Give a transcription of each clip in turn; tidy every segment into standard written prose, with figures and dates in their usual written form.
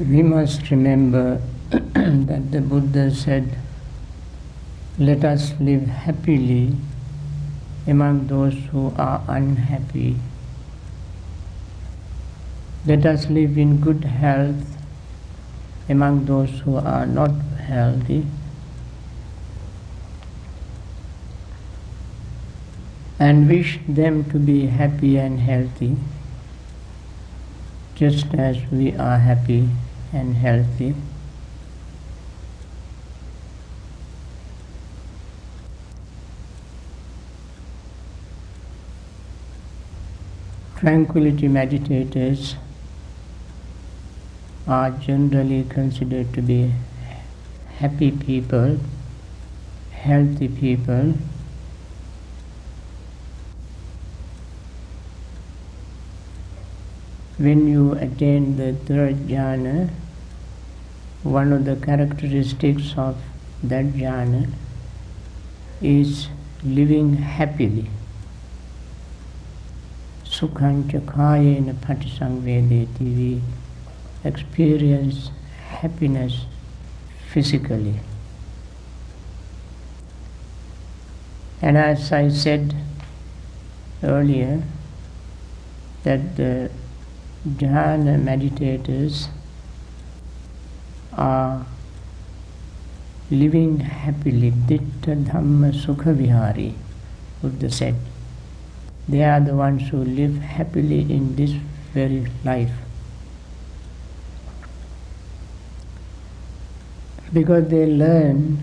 We must remember that the Buddha said, "Let us live happily among those who are unhappy. Let us live in good health among those who are not healthy. And wish them to be happy and healthy, just as we are happy and healthy." Tranquility meditators are generally considered to be happy people, healthy people. When you attain the third jhana, one of the characteristics of that jhana is living happily. Sukhancha kayena patisangvedeti, we experience happiness physically. And as I said earlier, that the jhana meditators are living happily. Ditta Dhamma Sukha Vihari, Buddha said. They are the ones who live happily in this very life. Because they learn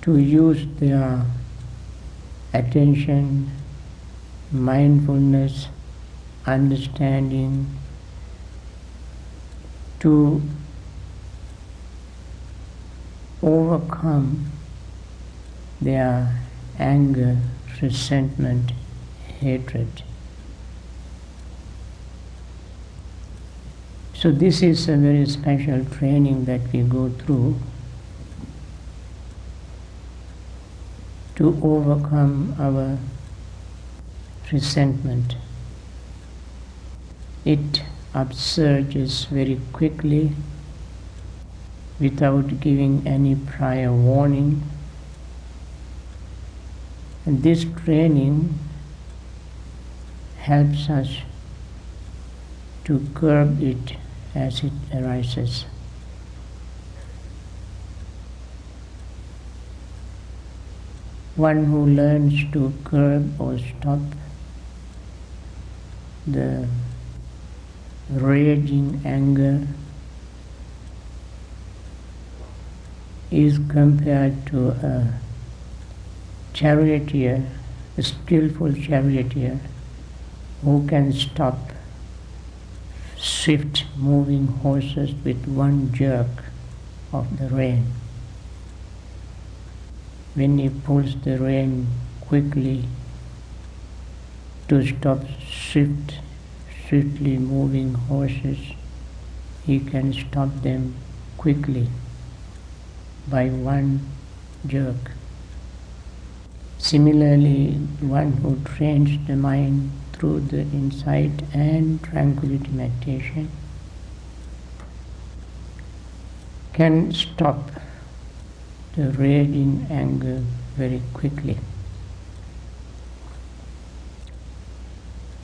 to use their attention, mindfulness, understanding to overcome their anger, resentment, hatred. So this is a very special training that we go through to overcome our resentment. It upsurges very quickly without giving any prior warning. And this training helps us to curb it as it arises. One who learns to curb or stop the raging anger is compared to a charioteer, a skillful charioteer who can stop swift moving horses with one jerk of the rein. When he pulls the rein quickly to stop swiftly moving horses, he can stop them quickly by one jerk. Similarly, one who trains the mind through the insight and tranquility meditation can stop the raging anger very quickly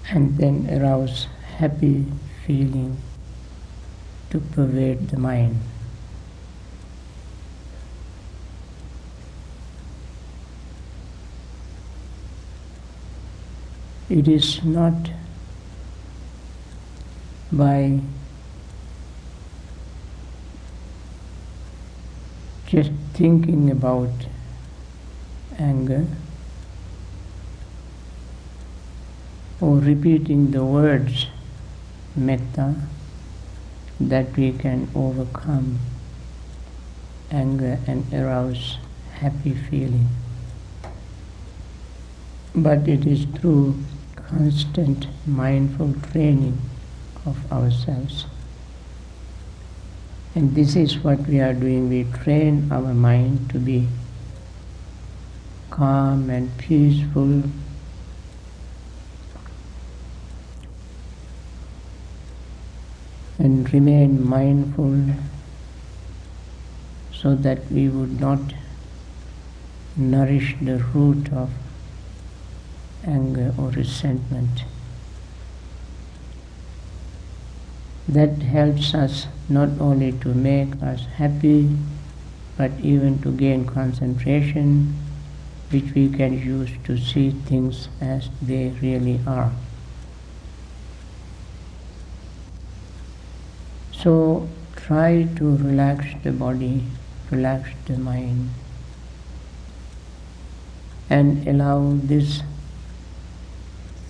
and then arouse happy feeling to pervade the mind. It is not by just thinking about anger or repeating the words metta that we can overcome anger and arouse happy feeling. But it is through constant mindful training of ourselves. And this is what we are doing. We train our mind to be calm and peaceful, and remain mindful so that we would not nourish the root of anger or resentment. That helps us not only to make us happy, but even to gain concentration, which we can use to see things as they really are. So try to relax the body, relax the mind, and allow this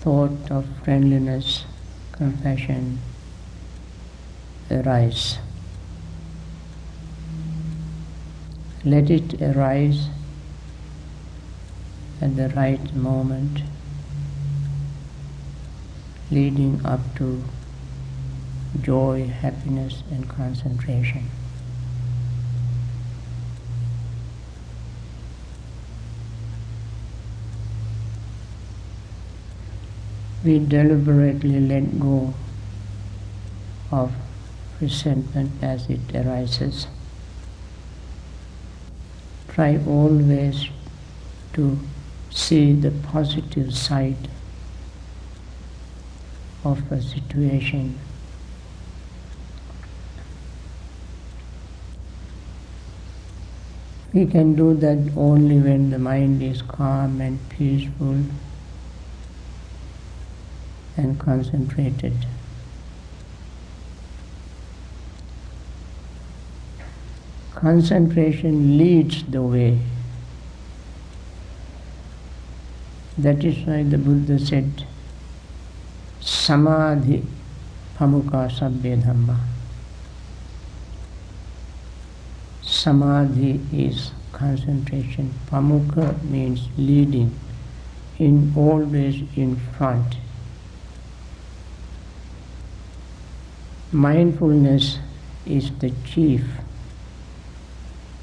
thought of friendliness, compassion arise. Let it arise at the right moment, leading up to joy, happiness, and concentration. We deliberately let go of resentment as it arises. Try always to see the positive side of a situation. We can do that only when the mind is calm and peaceful and concentrated. Concentration leads the way. That is why the Buddha said, Samadhi pamukha sabbe Dhamma. Samadhi is concentration. Pamukha means leading, always in front. Mindfulness is the chief.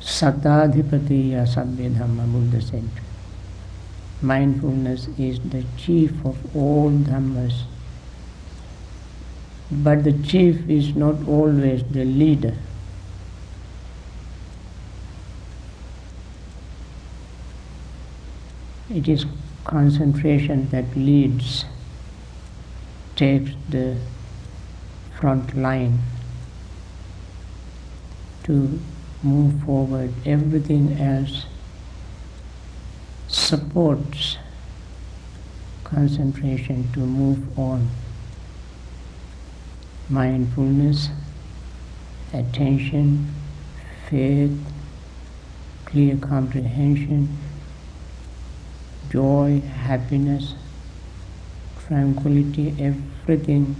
Satadhipatiya sabbe Dhamma, Buddha said. Mindfulness is the chief of all Dhammas. But the chief is not always the leader. It is concentration that leads, takes the front line to move forward. Everything else supports concentration to move on. Mindfulness, attention, faith, clear comprehension, joy, happiness, tranquility, everything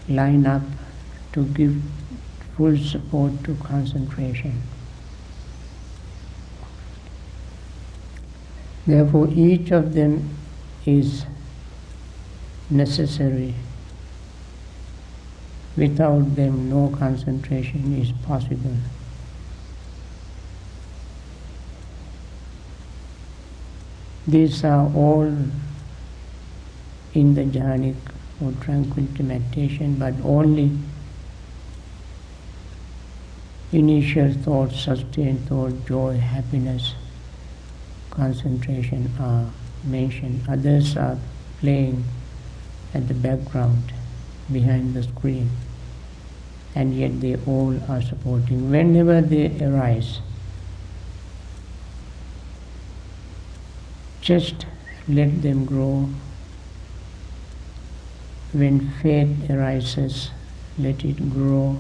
line up to give full support to concentration. Therefore, each of them is necessary. Without them, no concentration is possible. These are all in the jhanic or tranquility meditation, but only initial thoughts, sustained thought, joy, happiness, concentration are mentioned. Others are playing at the background, behind the screen, and yet they all are supporting. Whenever they arise, just let them grow. When faith arises, let it grow.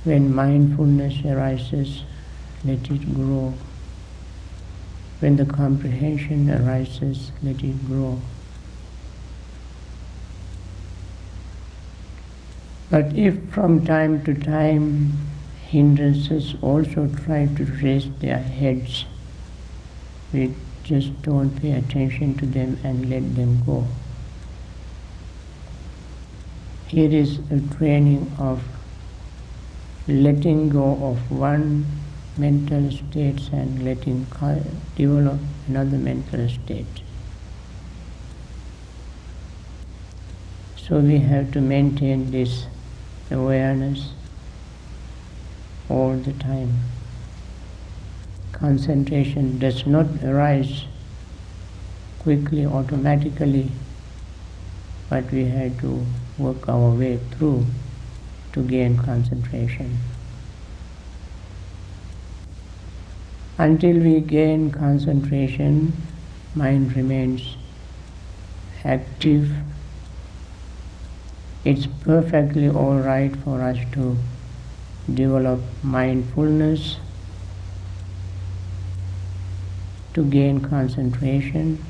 When mindfulness arises, let it grow. When the comprehension arises, let it grow. But if from time to time hindrances also try to raise their heads, we just don't pay attention to them and let them go. Here is a training of letting go of one mental state and letting develop another mental state. So we have to maintain this awareness all the time. Concentration does not arise quickly, automatically, but we have to work our way through to gain concentration. Until we gain concentration, mind remains active. It's perfectly all right for us to develop mindfulness, to gain concentration.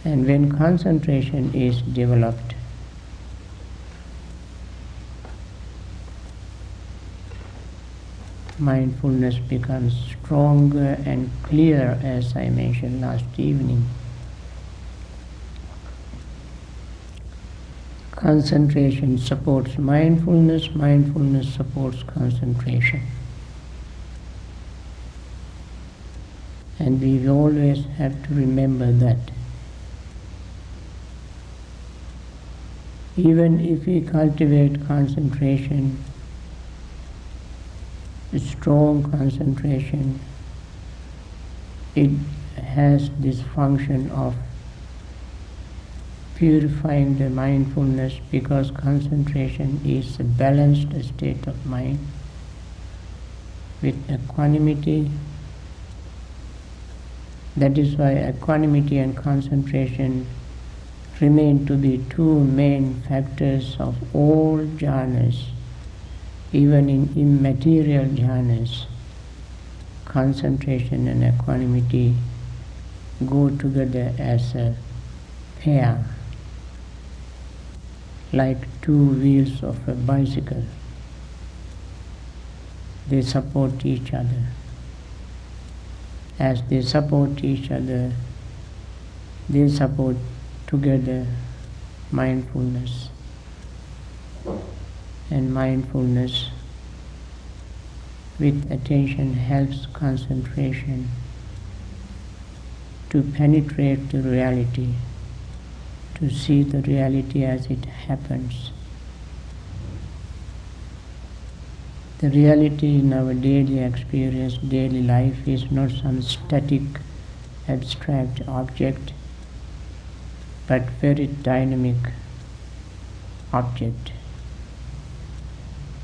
And when concentration is developed, mindfulness becomes stronger and clearer, as I mentioned last evening. Concentration supports mindfulness, mindfulness supports concentration. And we always have to remember that. Even if we cultivate concentration, strong concentration, it has this function of purifying the mindfulness, because concentration is a balanced state of mind with equanimity. That is why equanimity and concentration remain to be two main factors of all jhanas. Even in immaterial jhanas, concentration and equanimity go together as a pair, like two wheels of a bicycle. They support each other. As they support each other, they support together mindfulness. And mindfulness with attention helps concentration to penetrate the reality, to see the reality as it happens. The reality in our daily experience, daily life, is not some static, abstract object, but very dynamic object.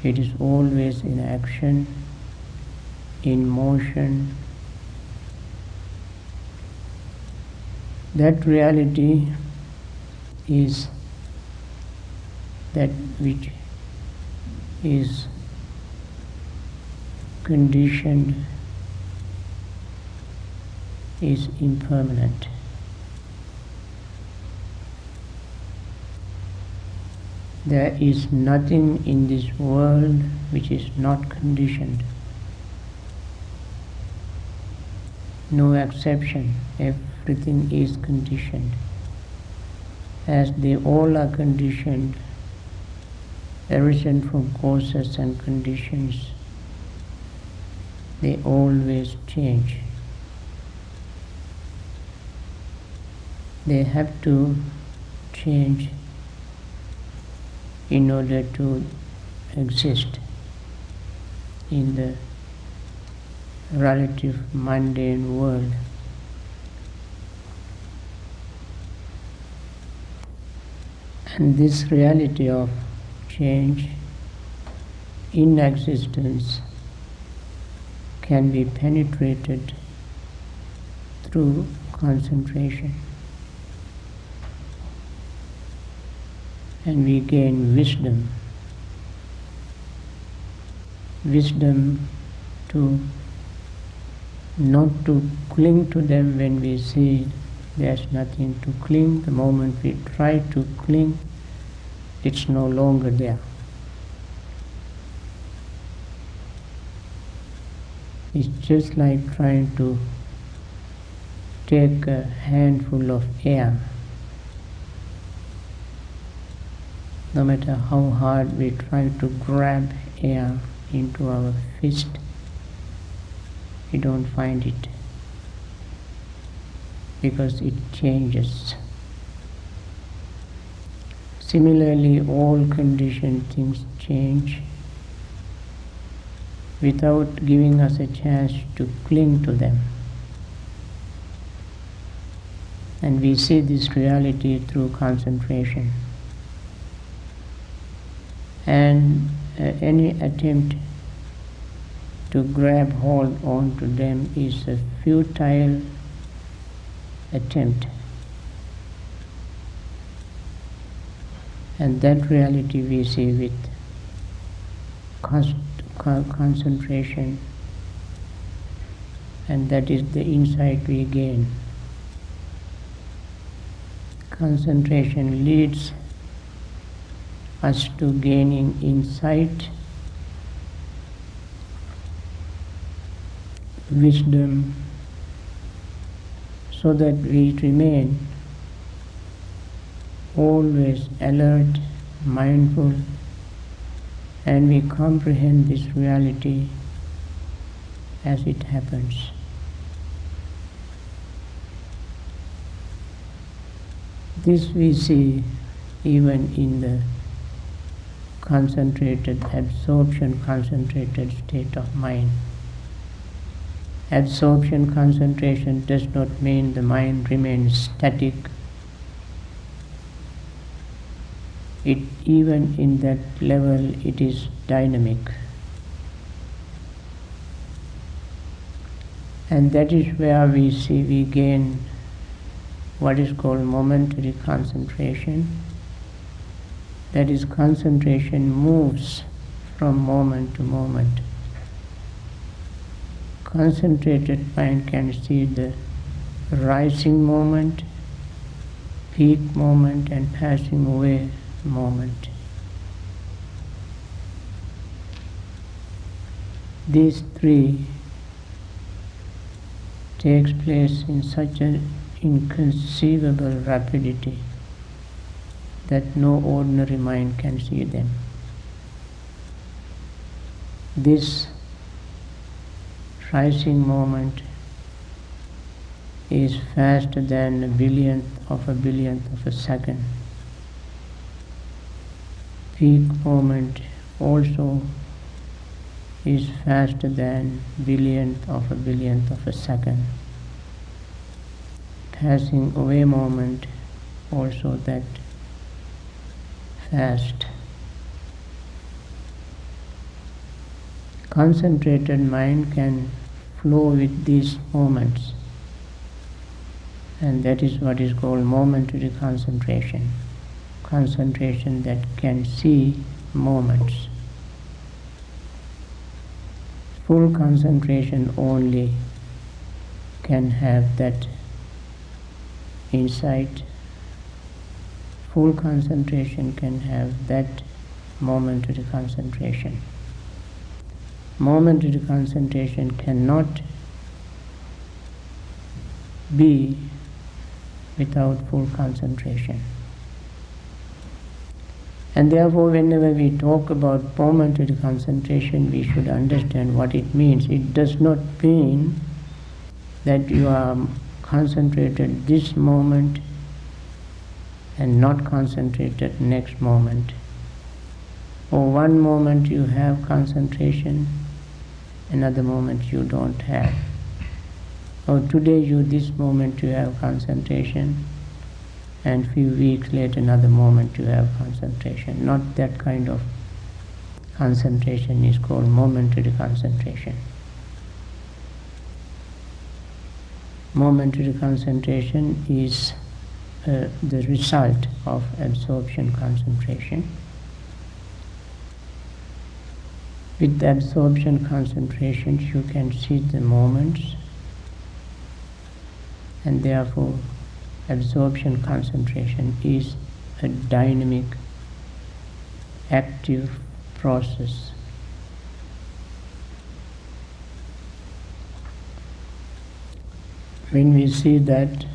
It is always in action, in motion. That reality is that which is conditioned, is impermanent. There is nothing in this world which is not conditioned. No exception. Everything is conditioned. As they all are conditioned, arisen from causes and conditions, they always change. They have to change in order to exist in the relative mundane world. And this reality of change in existence can be penetrated through concentration. And we gain wisdom. Wisdom to not to cling to them when we see there's nothing to cling. The moment we try to cling, it's no longer there. It's just like trying to take a handful of air. No matter how hard we try to grab air into our fist, we don't find it, because it changes. Similarly, all conditioned things change without giving us a chance to cling to them. And we see this reality through concentration. And any attempt to grab hold onto them is a futile attempt. And that reality we see with concentration, and that is the insight we gain. Concentration leads us to gaining insight, wisdom, so that we remain always alert, mindful, and we comprehend this reality as it happens. This we see even in the concentrated absorption, concentrated state of mind. Absorption, concentration does not mean the mind remains static. Even in that level, it is dynamic. And that is where we see we gain what is called momentary concentration. That is, concentration moves from moment to moment. Concentrated mind can see the rising moment, peak moment, and passing away moment. These three takes place in such an inconceivable rapidity that no ordinary mind can see them. This rising moment is faster than a billionth of a second. Peak moment also is faster than billionth of a second. Passing away moment also that fast. Concentrated mind can flow with these moments, and that is what is called momentary concentration. Concentration that can see moments. Full concentration only can have that insight. Full concentration can have that momentary concentration. Momentary concentration cannot be without full concentration. And therefore, whenever we talk about momentary concentration, we should understand what it means. It does not mean that you are concentrated this moment and not concentrated next moment. Or one moment you have concentration, another moment you don't have. Or today this moment you have concentration, and few weeks later another moment you have concentration. Not that kind of concentration is called momentary concentration. Momentary concentration is the result of absorption concentration. With the absorption concentration you can see the moments, and therefore absorption concentration is a dynamic, active process. When we see that,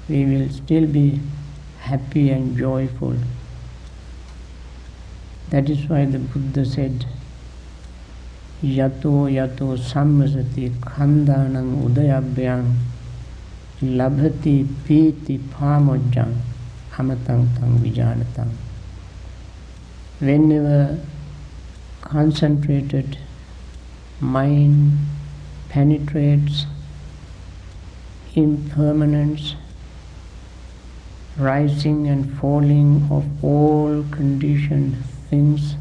we will still be happy and joyful. That is why the Buddha said, Yato yato sammasati khandanang udayabhyang labhati piti phamojjang amatang tang vijanatang. Whenever concentrated mind penetrates impermanence, rising and falling of all conditioned things,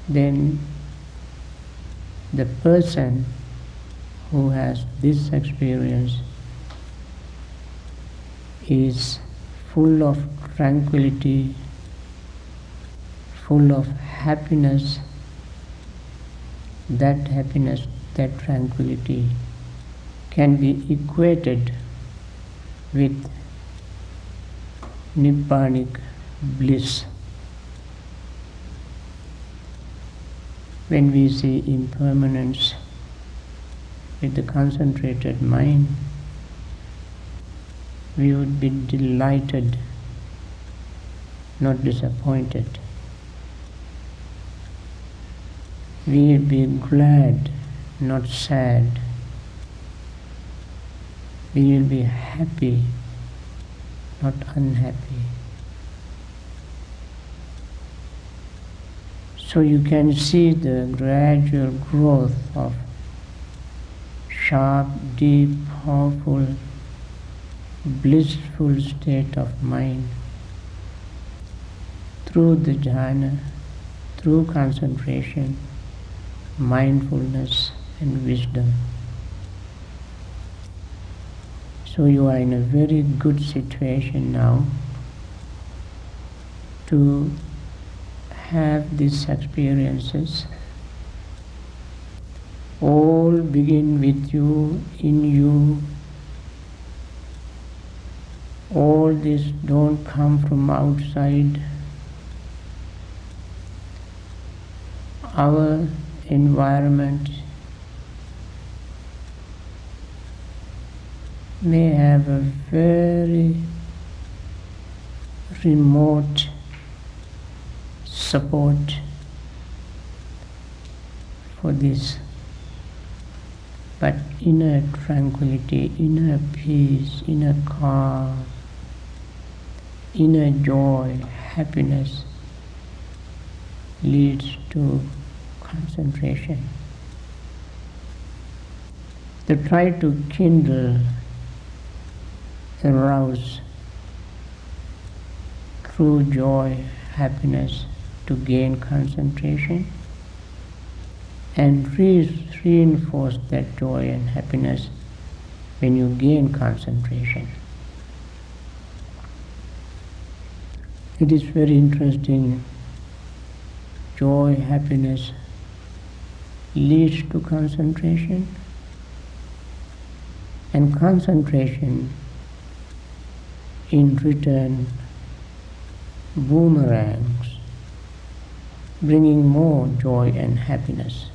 then the person who has this experience is full of tranquility, full of happiness. That happiness, that tranquility can be equated with nibbanic bliss. When we see impermanence with the concentrated mind, we would be delighted, not disappointed. We will be glad, not sad. We will be happy, not unhappy. So you can see the gradual growth of sharp, deep, powerful, blissful state of mind through the jhana, through concentration, mindfulness and wisdom. So you are in a very good situation now to have these experiences. All begin with you, in you. All this don't come from outside. Our environment may have a very remote support for this, but inner tranquility, inner peace, inner calm, inner joy, happiness leads to concentration. To try to kindle, arouse through joy, happiness to gain concentration and reinforce that joy and happiness when you gain concentration. It is very interesting. Joy, happiness leads to concentration, and concentration in return boomerangs, bringing more joy and happiness.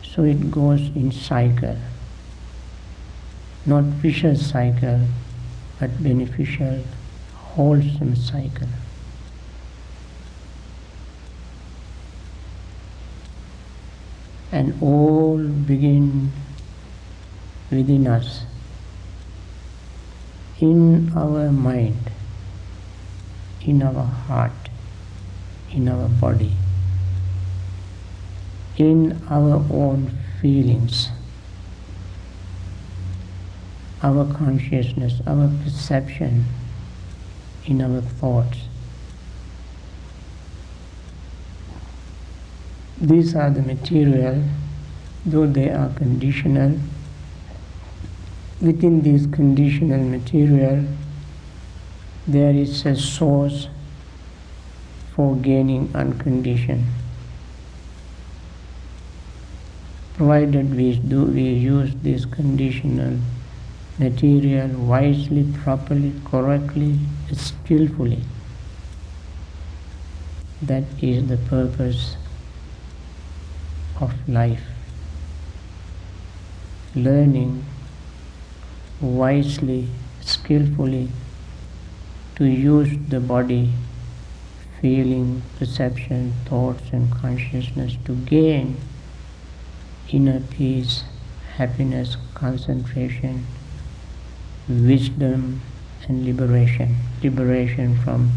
So it goes in cycle, not vicious cycle, but beneficial, wholesome cycle. And all begin within us, in our mind, in our heart, in our body, in our own feelings, our consciousness, our perception, in our thoughts. These are the material, though they are conditional. Within this conditional material, there is a source for gaining unconditioned. Provided we use this conditional material wisely, properly, correctly, skillfully. That is the purpose of life. Learning wisely, skillfully to use the body, feeling, perception, thoughts and consciousness to gain inner peace, happiness, concentration, wisdom and liberation. Liberation from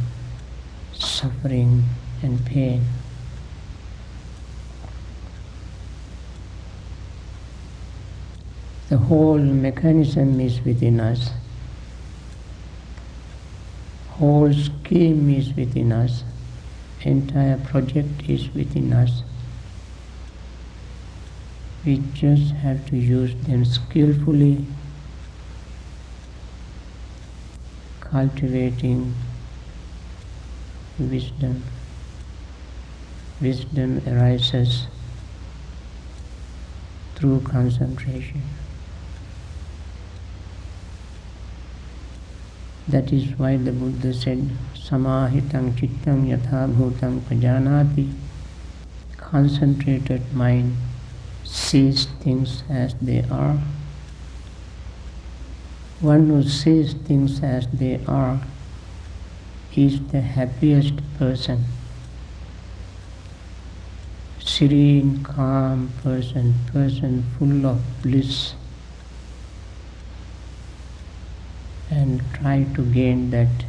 suffering and pain. The whole mechanism is within us. Whole scheme is within us. Entire project is within us. We just have to use them skillfully, cultivating wisdom. Wisdom arises through concentration. That is why the Buddha said, Samahitam chittam yatha bhutam pajanati. Concentrated mind sees things as they are. One who sees things as they are is the happiest person. Serene, calm person full of bliss. And try to gain that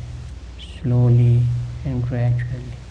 slowly and gradually.